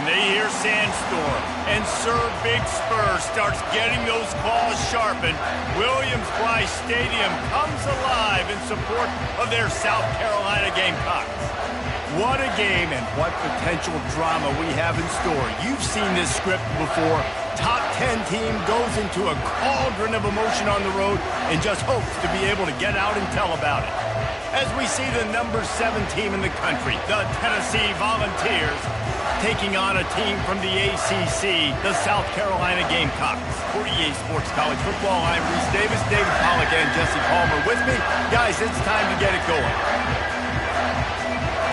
and they hear Sandstorm, and Sir Big Spur starts getting those claws sharpened, Williams-Brice Stadium comes alive in support of their South Carolina Gamecocks. What a game and what potential drama we have in store. You've seen this script before. Top 10 team goes into a cauldron of emotion on the road and just hopes to be able to get out and tell about it. As we see the number 7 team in the country, the Tennessee Volunteers, taking on a team from the ACC, the South Carolina Gamecocks. For EA Sports College Football, I'm Reese Davis, David Pollack, and Jesse Palmer with me. Guys, it's time to get it going.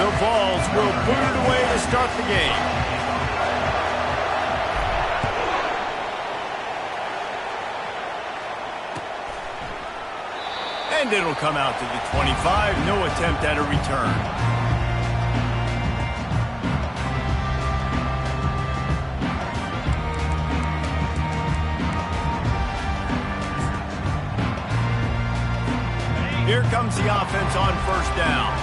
The Vols will put it away to start the game. And it'll come out to the 25. No attempt at a return. Here comes the offense on first down.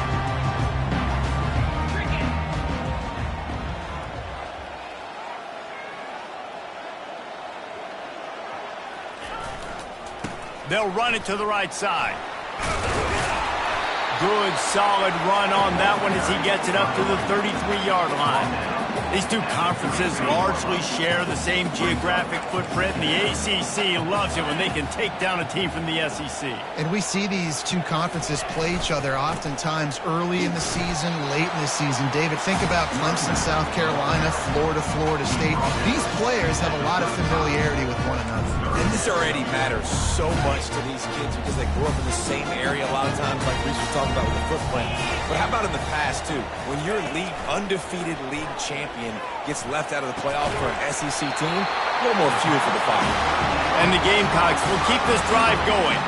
They'll run it to the right side. Good, solid run on that one as he gets it up to the 33-yard line. These two conferences largely share the same geographic footprint, and the ACC loves it when they can take down a team from the SEC. And we see these two conferences play each other oftentimes early in the season, late in the season. David, think about Clemson, South Carolina, Florida, Florida State. These players have a lot of familiarity with one another. And this already matters so much to these kids because they grew up in the same area a lot of times, like Reese was talking about with the footprint. But how about in the past, too? When your undefeated league champion gets left out of the playoff for an SEC team, a little more fuel for the fire. And the Gamecocks will keep this drive going.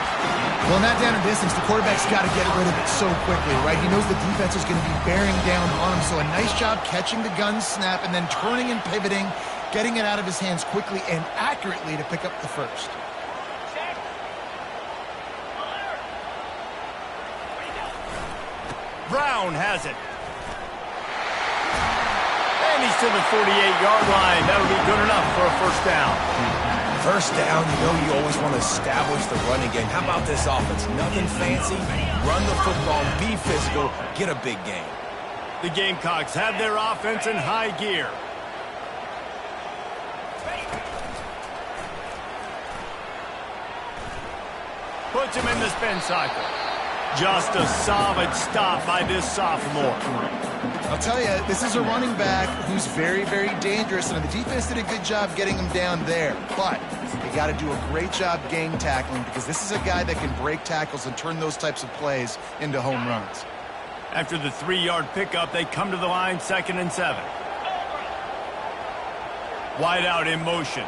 Well, in that down and distance, the quarterback's got to get rid of it so quickly, right? He knows the defense is going to be bearing down on him, so a nice job catching the gun snap and then turning and pivoting, getting it out of his hands quickly and accurately to pick up the first. Brown has it. And he's to the 48-yard line. That'll be good enough for a first down. First down, you know you always want to establish the running game. How about this offense? Nothing fancy. Run the football, be physical, get a big game. The Gamecocks have their offense in high gear. Puts him in the spin cycle. Just a solid stop by this sophomore. I'll tell you, this is a running back who's very, very dangerous, and the defense did a good job getting him down there. But they got to do a great job game tackling because this is a guy that can break tackles and turn those types of plays into home runs. After the 3-yard pickup, they come to the line, 2nd and 7. Wide out in motion.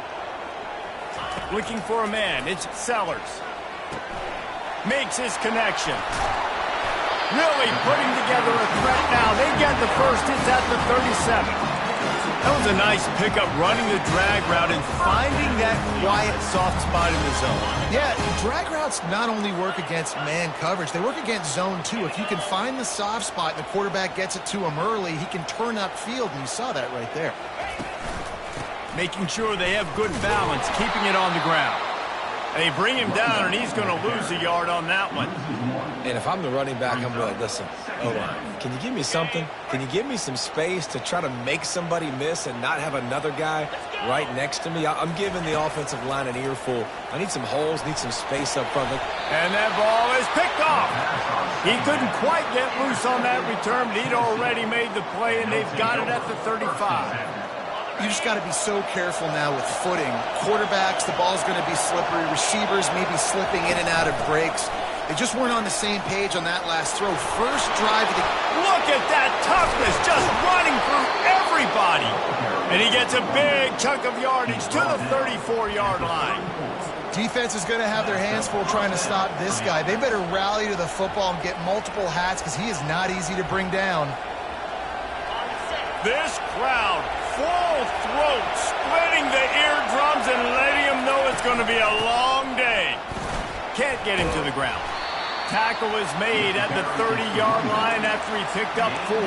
Looking for a man. It's Sellers. Makes his connection. Really putting together a threat now. They get the first. It's at the 37. That was a nice pickup, running the drag route and finding that quiet, soft spot in the zone. Yeah, drag routes not only work against man coverage, they work against zone too. If you can find the soft spot and the quarterback gets it to him early, he can turn upfield, and you saw that right there. Making sure they have good balance, keeping it on the ground. They bring him down, and he's going to lose a yard on that one. And if I'm the running back, I'm like, listen, can you give me something? Can you give me some space to try to make somebody miss and not have another guy right next to me? I'm giving the offensive line an earful. I need some holes, need some space up front. And that ball is picked off. He couldn't quite get loose on that return, but he'd already made the play, and they've got it at the 35. You just got to be so careful now with footing. Quarterbacks, the ball's going to be slippery. Receivers may be slipping in and out of breaks. They just weren't on the same page on that last throw. First drive of the... Look at that toughness, just running through everybody. And he gets a big chunk of yardage to the 34-yard line. Defense is going to have their hands full trying to stop this guy. They better rally to the football and get multiple hats because he is not easy to bring down. This crowd, full throat, splitting the eardrums and letting him know it's going to be a long day. Can't get him to the ground. tackle is made at the 30-yard line after he picked up 4.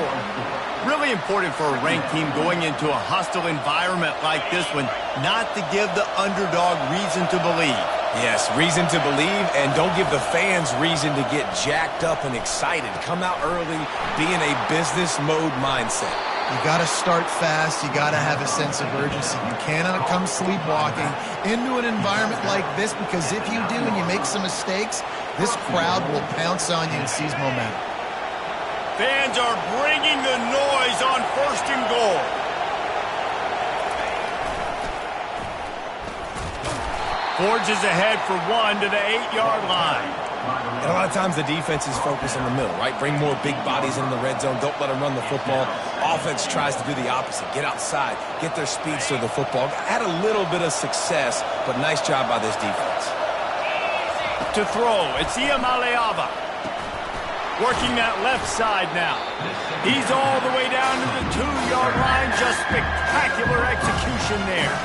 Really important for a ranked team going into a hostile environment like this one, not to give the underdog reason to believe. Yes, reason to believe, and don't give the fans reason to get jacked up and excited. Come out early, be in a business mode mindset. You got to start fast. You got to have a sense of urgency. You cannot come sleepwalking into an environment like this, because if you do and you make some mistakes, this crowd will pounce on you and seize momentum. Fans are bringing the noise on 1st and goal. Forges ahead for 1 to the 8-yard line. And a lot of times the defense is focused on the middle, right? Bring more big bodies into the red zone. Don't let them run the football. Offense tries to do the opposite. Get outside. Get their speedster the football. Had a little bit of success, but nice job by this defense. To throw, it's Iamaleava. Working that left side now. He's all the way down to the 2-yard line. Just spectacular execution there.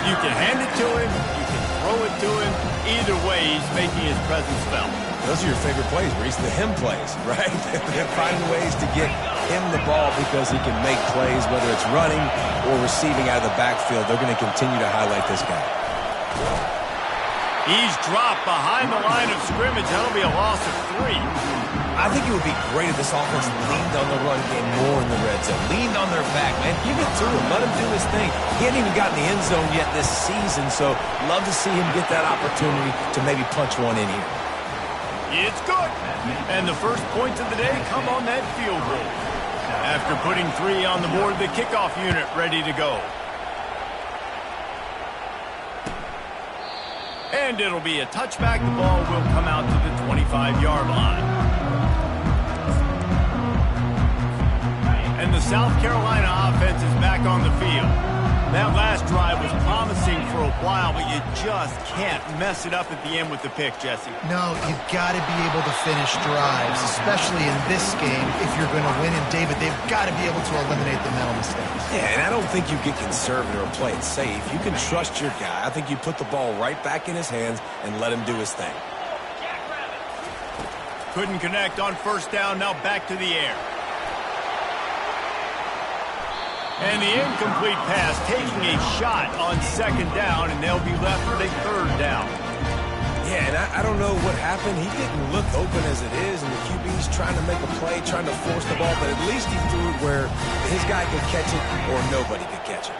You can hand it to him. You can throw it to him. Either way, he's making his presence felt. Those are your favorite plays, Reese, the him plays, right? They're finding ways to get him the ball because he can make plays, whether it's running or receiving out of the backfield. They're going to continue to highlight this guy. He's dropped behind the line of scrimmage. That'll be a loss of 3. I think it would be great if this offense leaned on the run game more in the red zone. Leaned on their back, man. Give it to him. Let him do his thing. He hasn't even gotten the end zone yet this season, so love to see him get that opportunity to maybe punch one in here. It's good. And the first points of the day come on that field goal. After putting 3 on the board, the kickoff unit ready to go. And it'll be a touchback. The ball will come out to the 25-yard line. And the South Carolina offense is back on the field. That last drive was promising for a while, but you just can't mess it up at the end with the pick, Jesse. No, you've got to be able to finish drives, especially in this game. If you're going to win, and David, they've got to be able to eliminate the mental mistakes. Yeah, and I don't think you get conservative or play it safe. You can trust your guy. I think you put the ball right back in his hands and let him do his thing. Couldn't connect on 1st down. Now back to the air. And the incomplete pass taking a shot on 2nd down, and they'll be left with a 3rd down. Yeah, and I don't know what happened. He didn't look open as it is, and the QB's trying to make a play, trying to force the ball, but at least he threw it where his guy could catch it or nobody could catch it.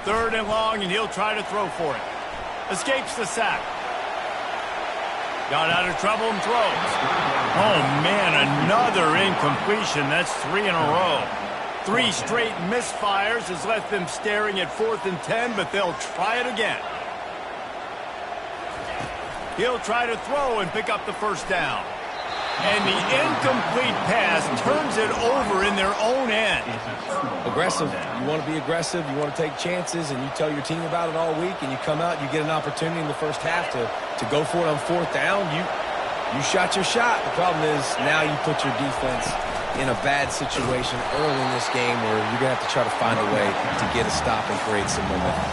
Third and long, and he'll try to throw for it. Escapes the sack. Got out of trouble and throws. Oh, man, another incompletion. That's 3 in a row. 3 straight misfires has left them staring at 4th and 10, but they'll try it again. He'll try to throw and pick up the 1st down. And the incomplete pass turns it over in their own end. Aggressive. You want to be aggressive. You want to take chances, and you tell your team about it all week, and you come out, you get an opportunity in the first half to go for it on 4th down. You shot your shot. The problem is now you put your defense in a bad situation early in this game where you're going to have to try to find a way to get a stop and create some momentum.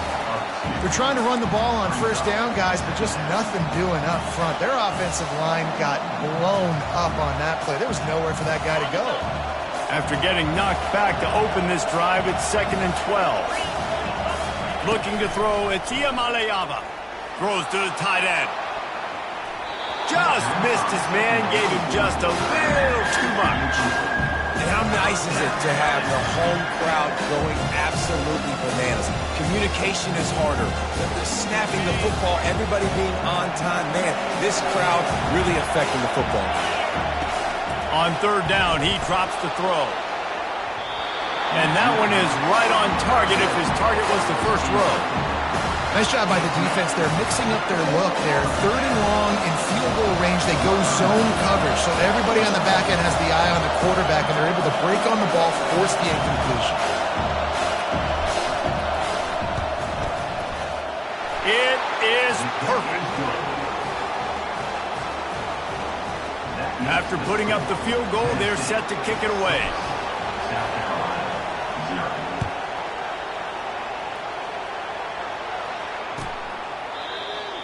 They're trying to run the ball on 1st down, guys, but just nothing doing up front. Their offensive line got blown up on that play. There was nowhere for that guy to go. After getting knocked back to open this drive, it's 2nd and 12. Looking to throw, it's Iamaleava. Throws to the tight end. Just missed his man, gave him just a little too much. And how nice is it to have the home crowd going absolutely bananas? Communication is harder. The snapping the football, everybody being on time. Man, this crowd really affecting the football. On 3rd down, he drops the throw. And that one is right on target if his target was the 1st row. Nice job by the defense. They're mixing up their look there. 3rd and long in field goal range. They go zone coverage, so everybody on the back end has the eye on the quarterback, and they're able to break on the ball, force the incompletion. It is perfect. After putting up the field goal, they're set to kick it away.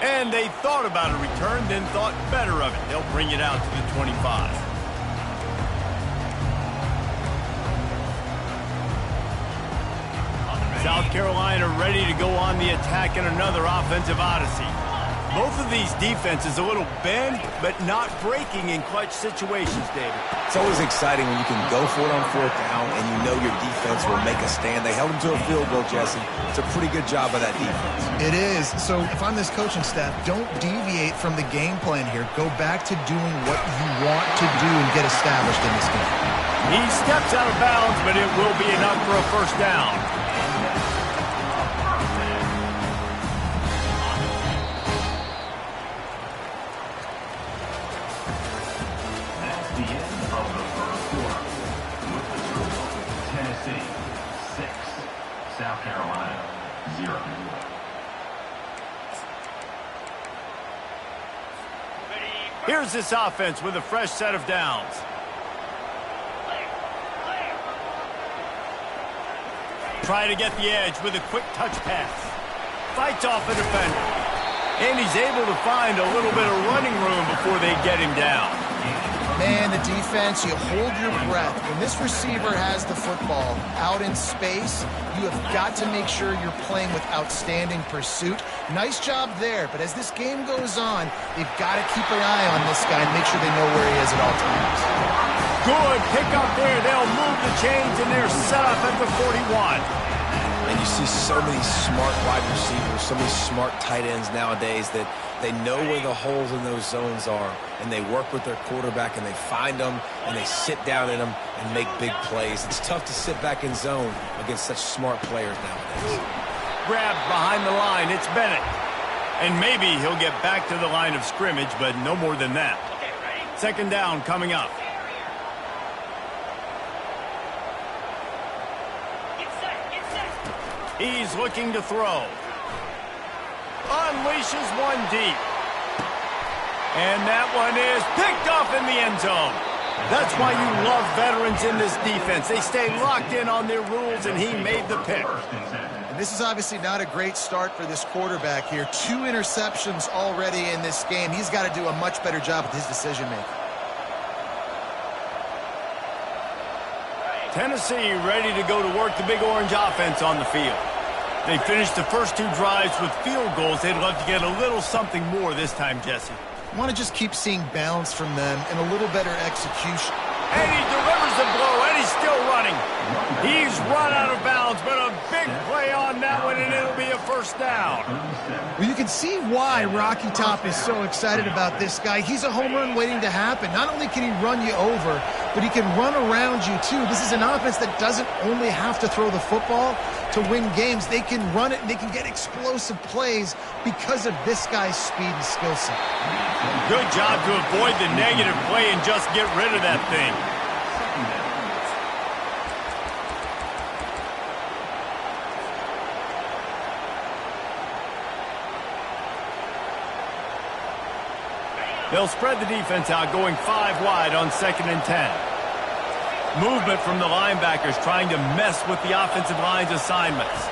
And they thought about a return, then thought better of it. They'll bring it out to the 25. South Carolina ready to go on the attack in another offensive odyssey. Both of these defenses a little bent, but not breaking in clutch situations, David. It's always exciting when you can go for it on 4th down and you know your defense will make a stand. They held them to a field goal, Jesse. It's a pretty good job by that defense. It is. So if I'm this coaching staff, don't deviate from the game plan here. Go back to doing what you want to do and get established in this game. He steps out of bounds, but it will be enough for a first down. South Carolina, 0. Here's this offense with a fresh set of downs. Try to get the edge with a quick touch pass. Fights off a defender. And he's able to find a little bit of running room before they get him down. Man, the defense, you hold your breath. When this receiver has the football out in space, you have got to make sure you're playing with outstanding pursuit. Nice job there, but as this game goes on, they've got to keep an eye on this guy and make sure they know where he is at all times. Good pick up there. They'll move the chains, and they're set up at the 41. And you see so many smart wide receivers, so many smart tight ends nowadays that they know where the holes in those zones are, and they work with their quarterback, and they find them, and they sit down in them and make big plays. It's tough to sit back in zone against such smart players nowadays. Grabbed behind the line. It's Bennett. And maybe he'll get back to the line of scrimmage, but no more than that. Second down coming up. He's looking to throw. Unleashes one deep. And that one is picked off in the end zone. That's why you love veterans in this defense. They stay locked in on their rules, and he made the pick. And this is obviously not a great start for this quarterback here. 2 interceptions already in this game. He's got to do a much better job with his decision-making. Tennessee ready to go to work the Big Orange offense on the field. They finished the first 2 drives with field goals. They'd love to get a little something more this time, Jesse. I want to just keep seeing balance from them and a little better execution. And he delivers the blow, and he's still running. He's run out of bounds, but a big play on that one, and it'll be a first down. Well, you can see why Rocky Top is so excited about this guy. He's a home run waiting to happen. Not only can he run you over, but he can run around you, too. This is an offense that doesn't only have to throw the football to win games. They can run it, and they can get explosive plays because of this guy's speed and skill set. Good job to avoid the negative play and just get rid of that thing. They'll spread the defense out, going 5 wide on 2nd and 10. Movement from the linebackers trying to mess with the offensive line's assignments.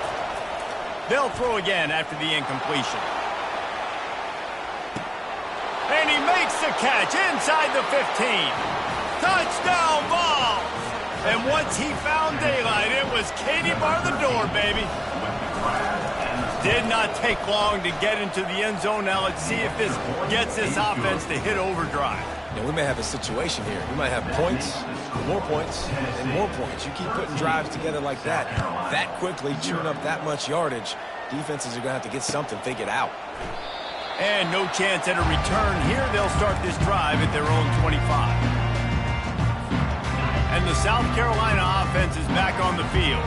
They'll throw again after the incompletion. And he makes the catch inside the 15. Touchdown ball! And once he found daylight, it was Katie bar the door, baby. Did not take long to get into the end zone. Now let's see if this gets this offense to hit overdrive. Yeah, we may have a situation here. We might have points, more points, and more points. You keep putting drives together like that quickly, chewing up that much yardage, defenses are going to have to get something figured out. And no chance at a return here. They'll start this drive at their own 25. And the South Carolina offense is back on the field.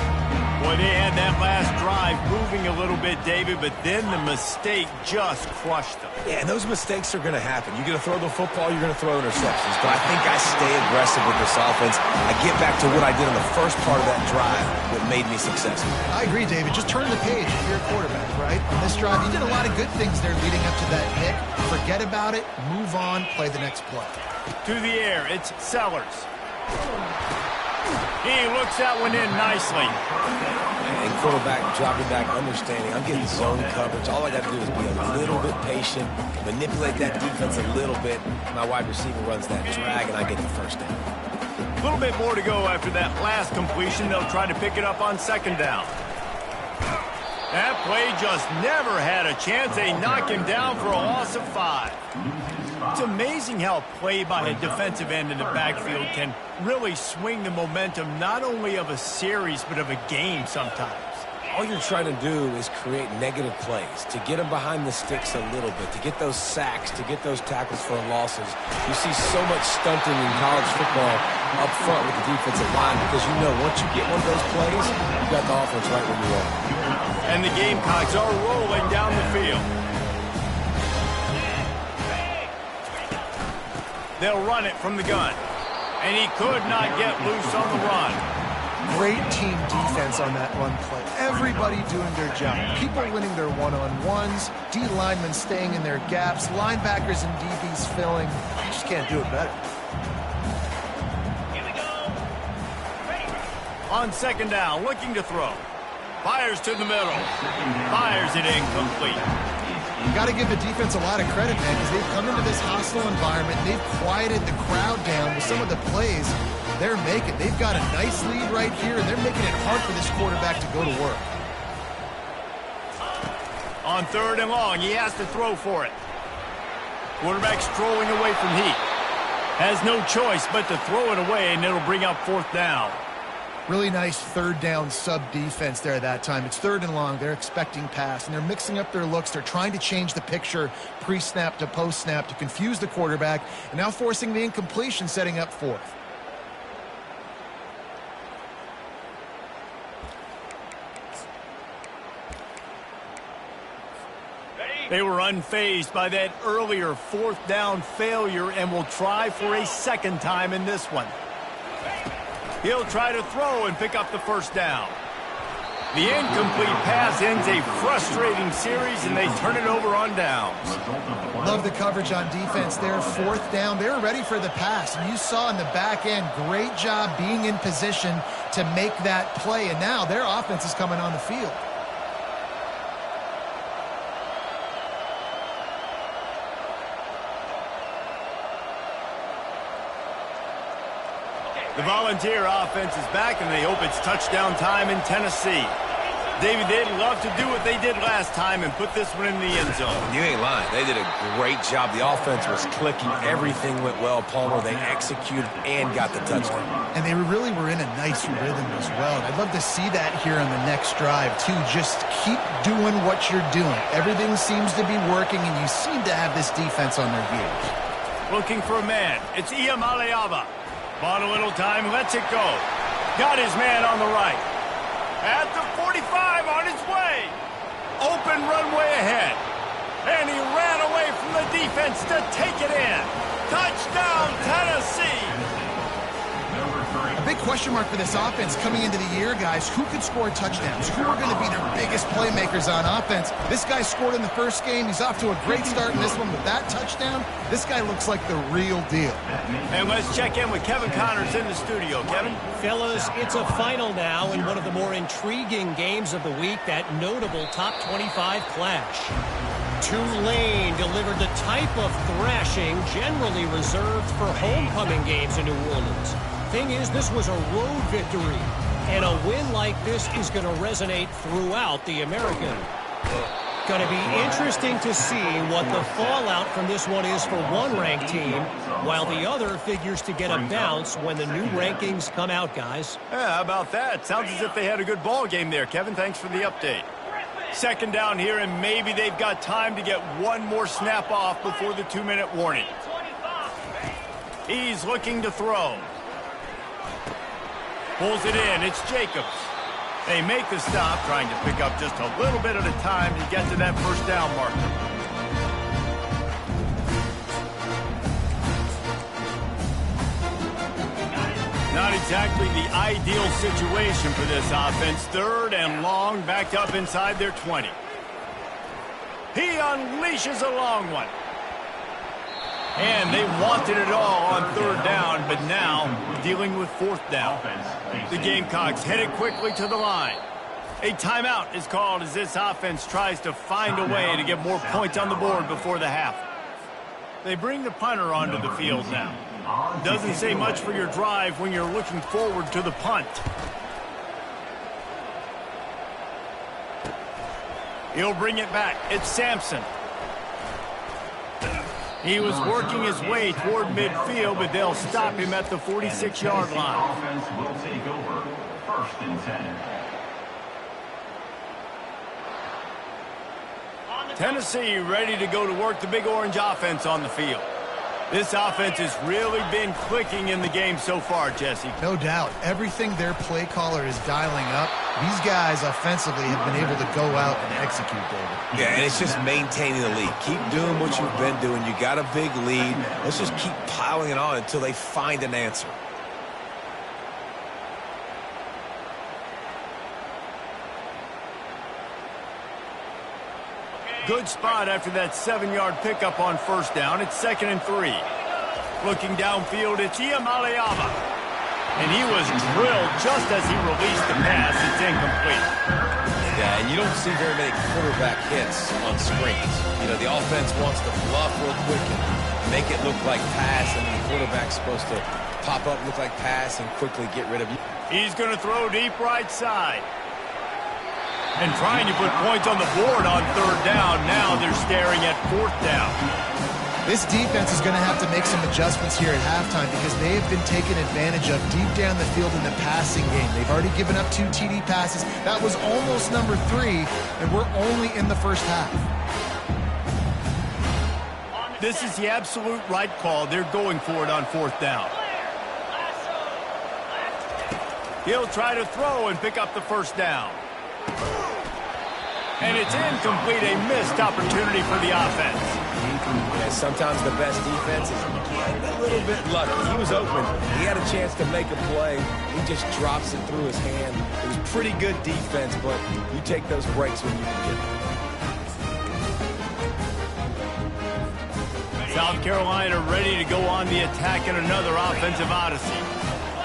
Boy, they had that last drive moving a little bit, David, but then the mistake just crushed them. Yeah, and those mistakes are going to happen. You're going to throw the football, you're going to throw interceptions. But I think I stay aggressive with this offense. I get back to what I did in the first part of that drive, what made me successful. I agree, David. Just turn the page if you're a quarterback, right? On this drive, you did a lot of good things there leading up to that pick. Forget about it, move on, play the next play. To the air, it's Sellers. He looks that one in nicely. And quarterback dropping back, understanding. I'm getting zone coverage. All I got to do is be a little bit patient, manipulate that defense a little bit. My wide receiver runs that drag, and I get the first down. A little bit more to go after that last completion. They'll try to pick it up on second down. That play just never had a chance. They knock him down for a loss of 5. It's amazing how a play by a defensive end in the backfield can really swing the momentum not only of a series but of a game sometimes. All you're trying to do is create negative plays, to get them behind the sticks a little bit, to get those sacks, to get those tackles for losses. You see so much stunting in college football up front with the defensive line because you know once you get one of those plays, you got the offense right where you are. And the Gamecocks are rolling down the field. They'll run it from the gun. And he could not get loose on the run. Great team defense on that run play. Everybody doing their job. People winning their one-on-ones. D linemen staying in their gaps. Linebackers and DBs filling. You just can't do it better. On second down, looking to throw. Fires to the middle. Fires it incomplete. You got to give the defense a lot of credit, man, because they've come into this hostile environment. They've quieted the crowd down with some of the plays they're making. They've got a nice lead right here, and they're making it hard for this quarterback to go to work. On third and long, he has to throw for it. Quarterback strolling away from heat. Has no choice but to throw it away, and it'll bring up fourth down. Really nice third down sub defense there that time. It's third and long. They're expecting pass, and they're mixing up their looks. They're trying to change the picture pre-snap to post-snap to confuse the quarterback, and now forcing the incompletion, setting up fourth. They were unfazed by that earlier fourth down failure and will try for a second time in this one. He'll try to throw and pick up the first down. The incomplete pass ends a frustrating series, and they turn it over on downs. Love the coverage on defense there. Fourth down. They were ready for the pass. And you saw in the back end, great job being in position to make that play. And now their offense is coming on the field. The Volunteer offense is back, and they hope it's touchdown time in Tennessee. David, they'd love to do what they did last time and put this one in the end zone. You ain't lying. They did a great job. The offense was clicking. Everything went well, Palmer. They executed and got the touchdown. And they really were in a nice rhythm as well. And I'd love to see that here on the next drive, too. Just keep doing what you're doing. Everything seems to be working, and you seem to have this defense on their heels. Looking for a man. It's Iamaleava. Bought a little time, lets it go. Got his man on the right. At the 45, on his way. Open runway ahead. And he ran away from the defense to take it in. Touchdown, Tennessee. A big question mark for this offense coming into the year, guys. Who could score touchdowns? Who are going to be their biggest playmakers on offense? This guy scored in the first game. He's off to a great start in this one with that touchdown. This guy looks like the real deal. And let's check in with Kevin Connors in the studio. Kevin? Fellas, it's a final now in one of the more intriguing games of the week, that notable top 25 clash. Tulane delivered the type of thrashing generally reserved for homecoming games in New Orleans. Thing is, this was a road victory, and a win like this is going to resonate throughout the American. Going to be interesting to see what the fallout from this one is for one ranked team, while the other figures to get a bounce when the new rankings come out, guys. Yeah, how about that? Sounds as if they had a good ball game there, Kevin. Thanks for the update. Second down here, and maybe they've got time to get one more snap off before the 2-minute warning. He's looking to throw. Pulls it in. It's Jacobs. They make the stop, trying to pick up just a little bit at a time to get to that first down marker. Not exactly the ideal situation for this offense. Third and long, backed up inside their 20. He unleashes a long one. And they wanted it all on third down, but now dealing with fourth down. The Gamecocks headed quickly to the line. A timeout is called as this offense tries to find a way to get more points on the board before the half. They bring the punter onto the field now. Doesn't say much for your drive when you're looking forward to the punt. He'll bring it back. It's Sampson. He was working his way toward midfield, but they'll stop him at the 46-yard line. Offense will take over. 1st and 10. Tennessee ready to go to work the Big Orange offense on the field. This offense has really been clicking in the game so far, Jesse. No doubt. Everything their play caller is dialing up, these guys offensively have been able to go out and execute, David. Yeah, and it's just maintaining the lead. Keep doing what you've been doing. You got a big lead. Let's just keep piling it on until they find an answer. Good spot after that 7-yard pickup on first down. It's 2nd and 3. Looking downfield, it's Iamaleava. And he was drilled just as he released the pass. It's incomplete. Yeah, and you don't see very many quarterback hits on screens. You know, the offense wants to bluff real quick and make it look like pass, and the quarterback's supposed to pop up, look like pass, and quickly get rid of you. He's going to throw deep right side. And trying to put points on the board on third down. Now they're staring at fourth down. This defense is going to have to make some adjustments here at halftime because they have been taken advantage of deep down the field in the passing game. They've already given up 2 TD passes. That was almost number 3, and we're only in the first half. This is the absolute right call. They're going for it on fourth down. He'll try to throw and pick up the first down. And it's incomplete, a missed opportunity for the offense. Yeah, sometimes the best defense is a little bit lucky. He was open. He had a chance to make a play. He just drops it through his hand. It was pretty good defense, but you take those breaks when you can get them. South Carolina ready to go on the attack in another offensive odyssey.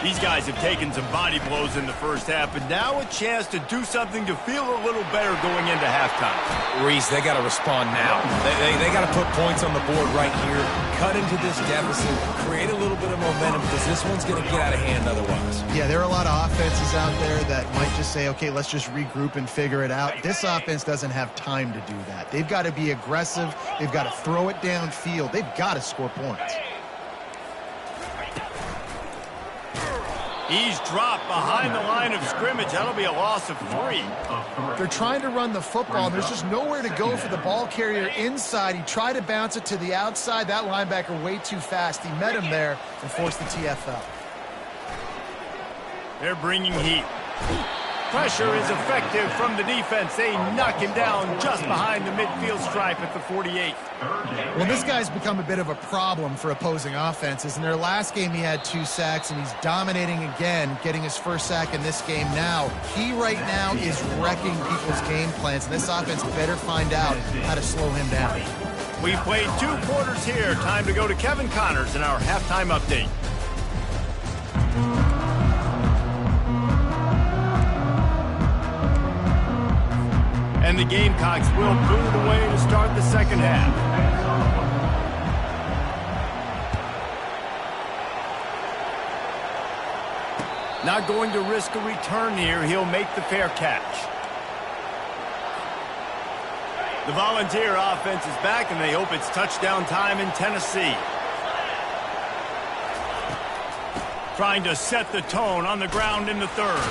These guys have taken some body blows in the first half, but now a chance to do something to feel a little better going into halftime. Reese, they got to respond now. They got to put points on the board right here, cut into this deficit, create a little bit of momentum because this one's going to get out of hand otherwise. Yeah, there are a lot of offenses out there that might just say, okay, let's just regroup and figure it out. This offense doesn't have time to do that. They've got to be aggressive. They've got to throw it downfield. They've got to score points. He's dropped behind the line of scrimmage. That'll be a loss of 3. They're trying to run the football. There's just nowhere to go for the ball carrier inside. He tried to bounce it to the outside. That linebacker way too fast. He met him there and forced the TFL. They're bringing heat. Pressure is effective from the defense. They knock him down just behind the midfield stripe at the 48. Well, this guy's become a bit of a problem for opposing offenses. In their last game, he had 2 sacks, and he's dominating again, getting his first sack in this game now. He right now is wrecking people's game plans, and this offense better find out how to slow him down. We've played 2 quarters here. Time to go to Kevin Connors in our halftime update. And the Gamecocks will boot it away to start the second half. Not going to risk a return here. He'll make the fair catch. The Volunteer offense is back, and they hope it's touchdown time in Tennessee. Trying to set the tone on the ground in the third.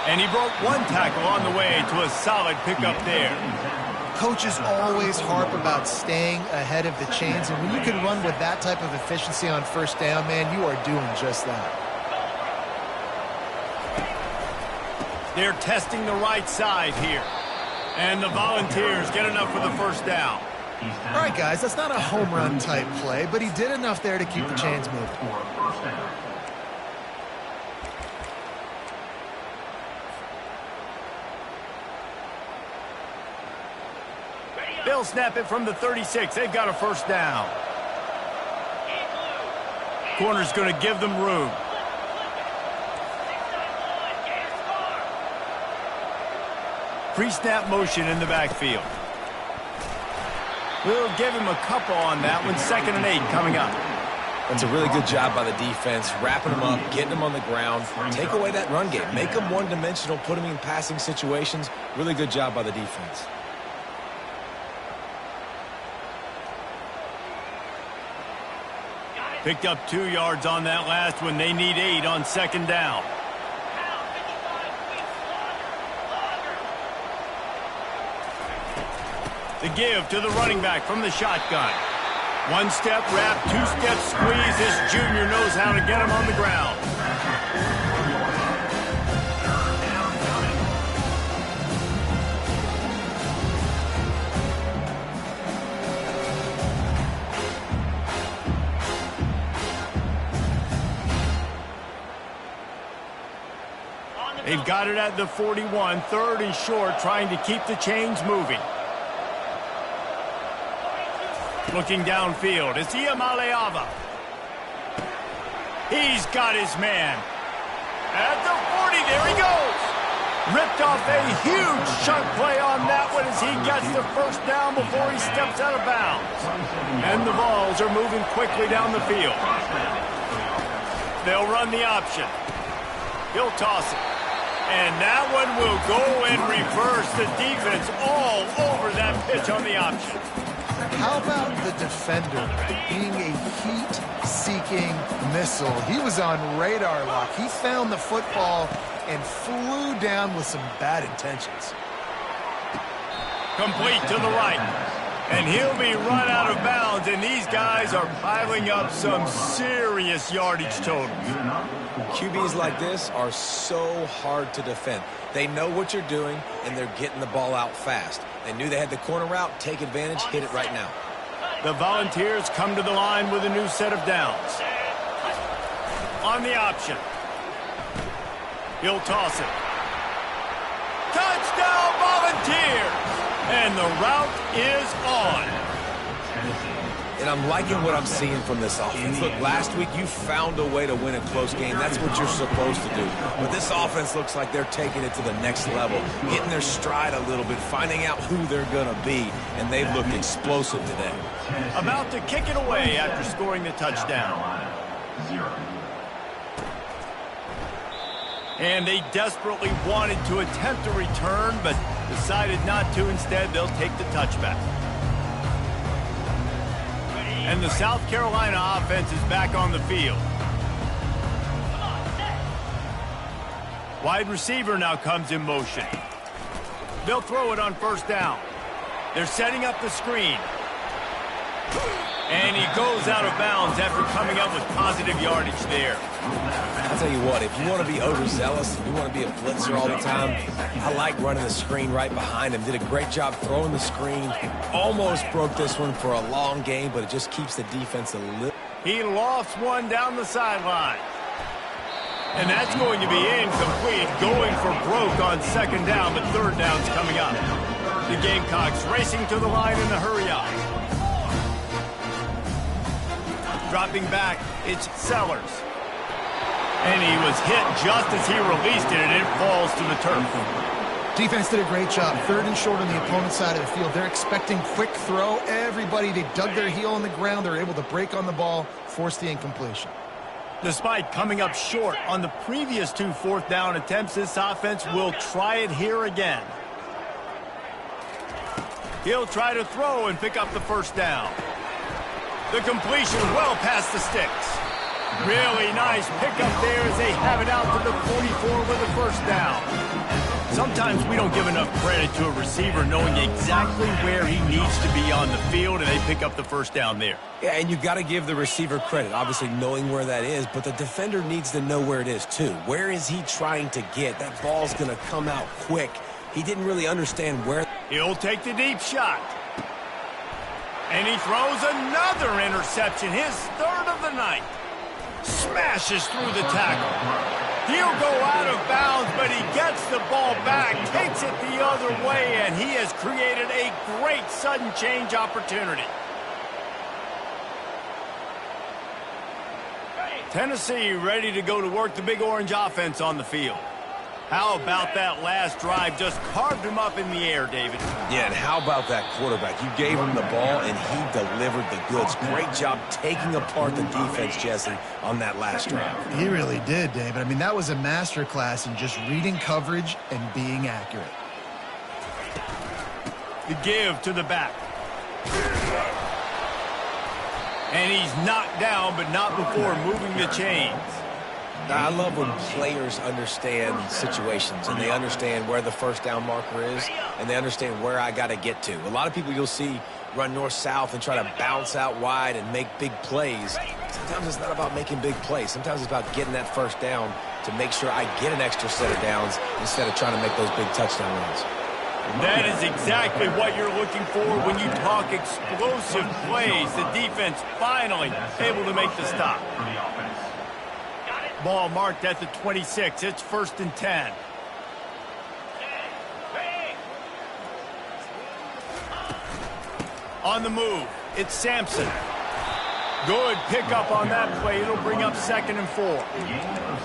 And he broke 1 tackle on the way to a solid pickup there. Coaches always harp about staying ahead of the chains, and when you can run with that type of efficiency on first down, man, you are doing just that. They're testing the right side here. And the Volunteers get enough for the first down. All right, guys, that's not a home run type play, but he did enough there to keep the chains moving. They'll snap it from the 36. They've got a first down. Corner's going to give them room. Pre-snap motion in the backfield. We'll give him a couple on that one. 2nd and 8 coming up. That's a really good job by the defense, wrapping them up, getting them on the ground. Take away that run game. Make them one-dimensional, put them in passing situations. Really good job by the defense. Picked up 2 yards on that last one. They need 8 on 2nd down. The give to the running back from the shotgun. 1-step wrap, 2-step squeeze. This junior knows how to get him on the ground. They've got it at the 41, 3rd and short, trying to keep the chains moving. Looking downfield, it's Iamaleava. He's got his man. At the 40, there he goes. Ripped off a huge chunk play on that one as he gets the first down before he steps out of bounds. And the balls are moving quickly down the field. They'll run the option. He'll toss it. And that one will go in reverse. The defense all over that pitch on the option. How about the defender being a heat-seeking missile? He was on radar lock. He found the football and flew down with some bad intentions. Complete to the right. And he'll be run out of bounds, and these guys are piling up some serious yardage totals. QBs like this are so hard to defend. They know what you're doing, and they're getting the ball out fast. They knew they had the corner route. Take advantage. Hit it right now. The Volunteers come to the line with a new set of downs. On the option. He'll toss it. Touchdown, Volunteers! And the route is on. And I'm liking what I'm seeing from this offense. Look, last week you found a way to win a close game. That's what you're supposed to do. But this offense looks like they're taking it to the next level, getting their stride a little bit, finding out who they're going to be, and they've looked explosive today. About to kick it away after scoring the touchdown. And they desperately wanted to attempt a return, but decided not to. Instead, they'll take the touchback. And the South Carolina offense is back on the field. Wide receiver now comes in motion. They'll throw it on 1st down. They're setting up the screen. And he goes out of bounds after coming up with positive yardage there. I'll tell you what, if you want to be overzealous, if you want to be a blitzer all the time, I like running the screen right behind him. Did a great job throwing the screen. Almost broke this one for a long game, but it just keeps the defense a little. He lofts one down the sideline. And that's going to be incomplete, going for broke on 2nd down, but 3rd down's coming up. The Gamecocks racing to the line in a hurry-up. Dropping back, it's Sellers. And he was hit just as he released it, and it falls to the turf. Defense did a great job. 3rd and short on the opponent's side of the field. They're expecting quick throw. Everybody, they dug their heel on the ground. They're able to break on the ball, force the incompletion. Despite coming up short on the previous 2 4th down attempts, this offense will try it here again. He'll try to throw and pick up the 1st down. The completion well past the sticks. Really nice pickup there as they have it out to the 44 with the 1st down. Sometimes we don't give enough credit to a receiver knowing exactly where he needs to be on the field, and they pick up the 1st down there. Yeah, and you got to give the receiver credit, obviously knowing where that is, but the defender needs to know where it is too. Where is he trying to get? That ball's going to come out quick. He didn't really understand where. He'll take the deep shot. And he throws another interception, his 3rd of the night. Smashes through the tackle. He'll go out of bounds, but he gets the ball back, takes it the other way, and he has created a great sudden change opportunity. Tennessee ready to go to work the Big Orange offense on the field. How about that last drive? Just carved him up in the air, David. Yeah, and how about that quarterback? You gave him the ball, and he delivered the goods. Great job taking apart the defense, Jesse, on that last drive. He really did, David. I mean, that was a masterclass in just reading coverage and being accurate. The give to the back. And he's knocked down, but not before moving the chains. I love when players understand situations and they understand where the first down marker is and they understand where I got to get to. A lot of people you'll see run north-south and try to bounce out wide and make big plays. Sometimes it's not about making big plays. Sometimes it's about getting that first down to make sure I get an extra set of downs instead of trying to make those big touchdown runs. That is exactly what you're looking for when you talk explosive plays. The defense finally able to make the stop. Ball marked at the 26. It's 1st and 10. On the move, it's Sampson. Good pickup on that play. It'll bring up 2nd and 4.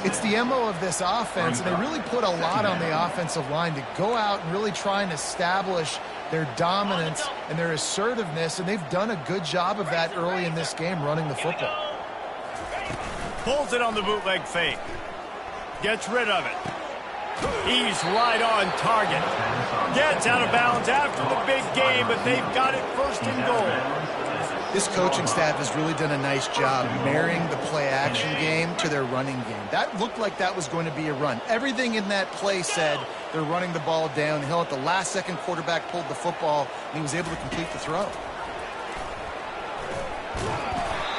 It's the MO of this offense, and they really put a lot on the offensive line to go out and really try and establish their dominance and their assertiveness, and they've done a good job of that early in this game running the football. Pulls it on the bootleg fake. Gets rid of it. He's right on target. Gets out of bounds after the big game, but they've got it 1st and goal. This coaching staff has really done a nice job marrying the play-action game to their running game. That looked like that was going to be a run. Everything in that play said they're running the ball downhill. At the last second, quarterback pulled the football, and he was able to complete the throw.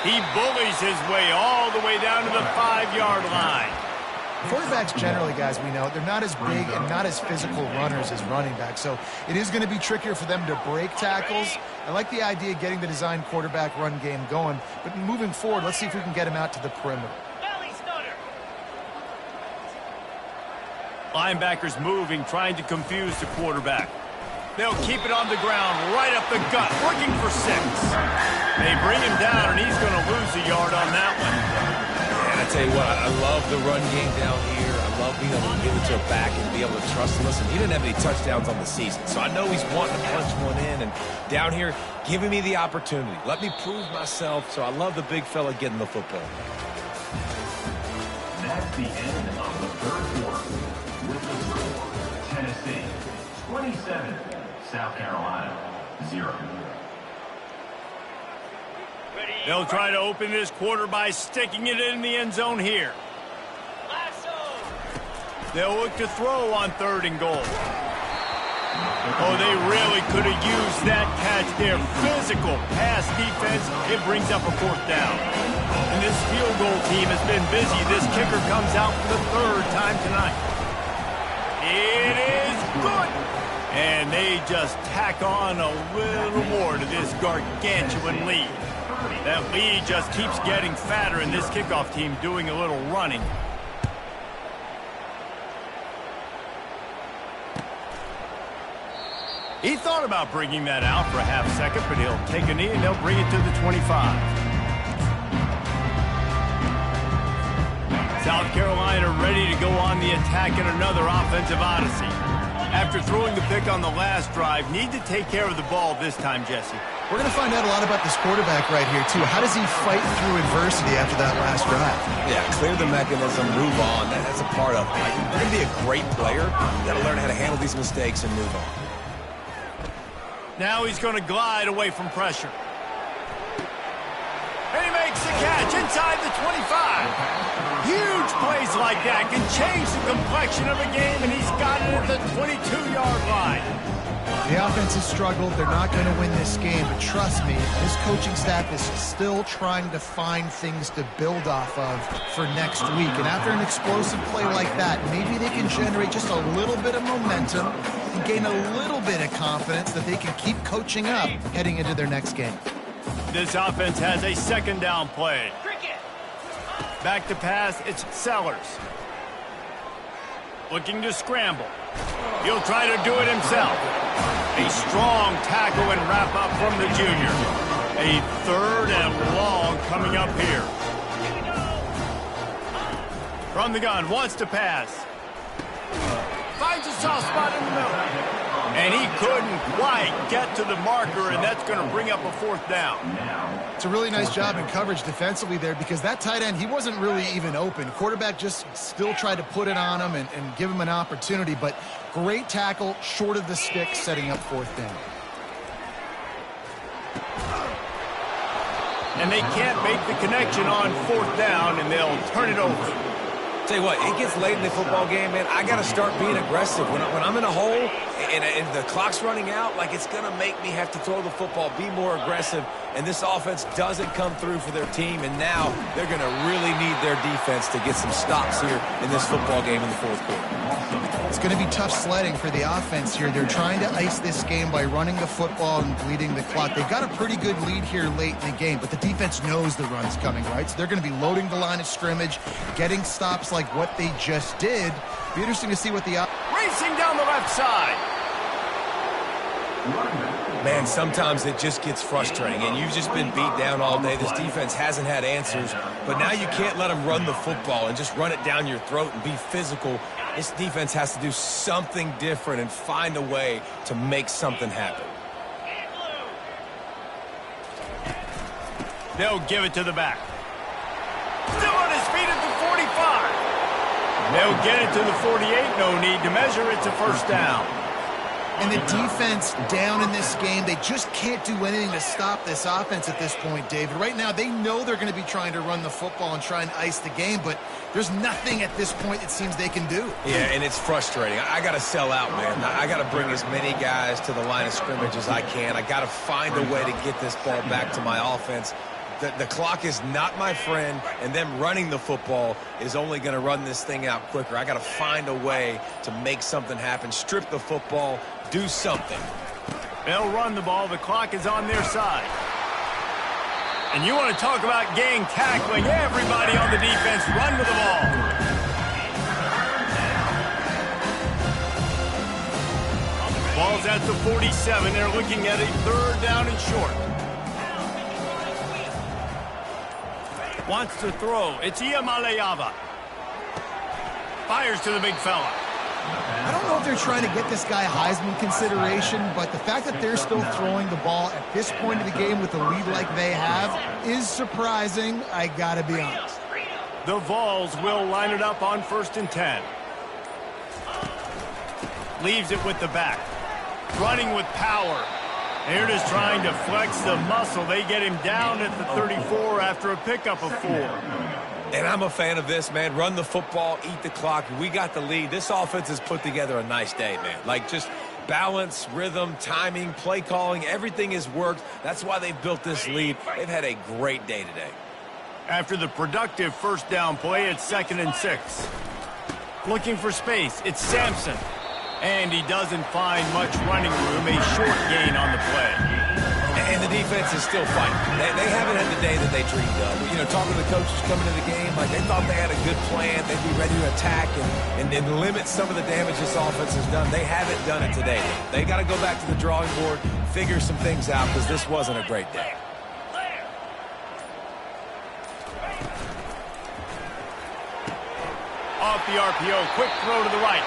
He bullies his way all the way down to the 5-yard line. Quarterbacks generally, guys, we know, they're not as big and not as physical runners as running backs, so it is going to be trickier for them to break tackles. I like the idea of getting the design quarterback run game going, but moving forward, let's see if we can get him out to the perimeter. Linebackers moving, trying to confuse the quarterback. They'll keep it on the ground, right up the gut, looking for 6. They bring him down, and he's going to lose a yard on that one. And I tell you what, I love the run game down here. I love being able to give it to a back and be able to trust him. Listen, he didn't have any touchdowns on the season, so I know he's wanting to punch one in. And down here, giving me the opportunity. Let me prove myself, so I love the big fella getting the football. That's the end of the 3rd quarter. With the score, Tennessee 27, South Carolina 0. They'll try to open this quarter by sticking it in the end zone here. They'll look to throw on 3rd and goal. Oh, they really could have used that catch there. Physical pass defense. It brings up a 4th down. And this field goal team has been busy. This kicker comes out for the 3rd time tonight. It is good. And they just tack on a little more to this gargantuan lead. That lead just keeps getting fatter, and this kickoff team doing a little running. He thought about bringing that out for a half second, but he'll take a knee and they'll bring it to the 25. South Carolina ready to go on the attack in another offensive odyssey. After throwing the pick on the last drive, need to take care of the ball this time, Jesse. We're going to find out a lot about this quarterback right here, too. How does he fight through adversity after that last drive? Yeah, clear the mechanism, move on. That's a part of it. Right? You're going to be a great player. You've got to learn how to handle these mistakes and move on. Now he's going to glide away from pressure. And he makes the catch inside the 25. Huge plays like that can change the complexion of a game, and he's got it at the 22-yard line. The offense has struggled. They're not going to win this game, but trust me, this coaching staff is still trying to find things to build off of for next week. And after an explosive play like that, maybe they can generate just a little bit of momentum and gain a little bit of confidence that they can keep coaching up heading into their next game. This offense has a 2nd down play. Back to pass, it's Sellers. looking to scramble. He'll try to do it himself. A strong tackle and wrap up from the junior. A 3rd and long coming up here. From the gun, wants to pass. Finds a soft spot in the middle. And he couldn't quite get to the marker, and that's going to bring up a 4th down. It's a really nice job in coverage defensively there, because that tight end, he wasn't really even open. Quarterback just still tried to put it on him and give him an opportunity, but great tackle, short of the stick, setting up 4th down. And they can't make the connection on 4th down, and they'll turn it over. Tell you what, it gets late in the football game, man. I got to start being aggressive. When I'm in a hole and the clock's running out, like, it's going to make me have to throw the football, be more aggressive. And this offense doesn't come through for their team, and now they're going to really need their defense to get some stops here in this football game in the 4th quarter. It's going to be tough sledding for the offense here. They're trying to ice this game by running the football and bleeding the clock. They've got a pretty good lead here late in the game, but the defense knows the run's coming, right? So they're going to be loading the line of scrimmage, getting stops like what they just did. Be interesting to see what the... Racing down the left side. Man, sometimes it just gets frustrating, and you've just been beat down all day. This defense hasn't had answers, but now you can't let them run the football and just run it down your throat and be physical. This defense has to do something different and find a way to make something happen. They'll give it to the back. Still on his feet at the 45. They'll get it to the 48. No need to measure. It's a 1st down. And the defense down in this game, they just can't do anything to stop this offense at this point, David. Right now, they know they're going to be trying to run the football and try and ice the game, but there's nothing at this point it seems they can do. Yeah, and it's frustrating. I got to sell out, man. I got to bring as many guys to the line of scrimmage as I can. I got to find a way to get this ball back to my offense. The clock is not my friend, and them running the football is only going to run this thing out quicker. I got to find a way to make something happen, strip the football, do something. They'll run the ball. The clock is on their side. And you want to talk about gang tackling. Everybody on the defense run with the ball. Ball's at the 47. They're looking at a 3rd down and short. Wants to throw. It's Iamaleava. Fires to the big fella. I don't know if they're trying to get this guy Heisman consideration, but the fact that they're still throwing the ball at this point of the game with a lead like they have is surprising, I gotta be honest. The Vols will line it up on 1st and 10. Leaves it with the back. Running with power. They're just trying to flex the muscle. They get him down at the 34 after a pickup of 4. And I'm a fan of this, man. Run the football, eat the clock. We got the lead. This offense has put together a nice day, man. Like, just balance, rhythm, timing, play calling, everything has worked. That's why they've built this lead. They've had a great day today. After the productive 1st down play, it's 2nd and 6. Looking for space. It's Sampson. And he doesn't find much running room. A short gain on the play. And the defense is still fighting. They haven't had the day that they dreamed of. You know, talking to the coaches coming into the game, like, they thought they had a good plan. They'd be ready to attack and limit some of the damage this offense has done. They haven't done it today. They got to go back to the drawing board, figure some things out, because this wasn't a great day. Off the RPO, quick throw to the right.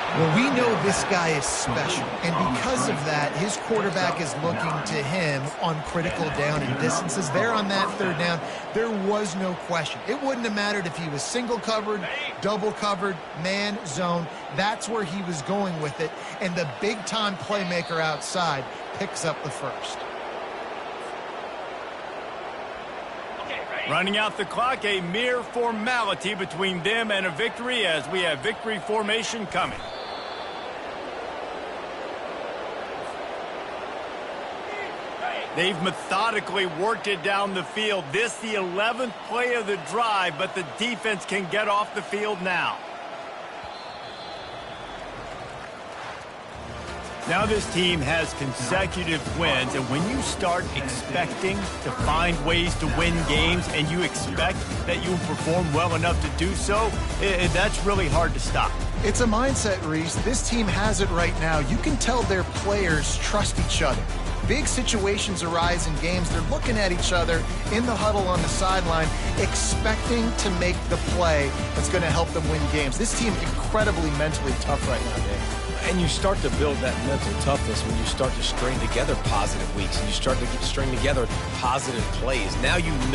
Well, we know this guy is special, and because of that, his quarterback is looking to him on critical down and distances. There on that 3rd down, there was no question. It wouldn't have mattered if he was single covered, double covered, man, zone. That's where he was going with it, and the big-time playmaker outside picks up the 1st. Running out the clock, a mere formality between them and a victory as we have victory formation coming. They've methodically worked it down the field. This the 11th play of the drive, but the defense can get off the field now. Now this team has consecutive wins, and when you start expecting to find ways to win games and you expect that you'll perform well enough to do so, that's really hard to stop. It's a mindset, Reese. This team has it right now. You can tell their players trust each other. Big situations arise in games. They're looking at each other in the huddle on the sideline, expecting to make the play that's going to help them win games. This team incredibly mentally tough right now, Dave. And you start to build that mental toughness when you start to string together positive weeks and you string together positive plays. Now you know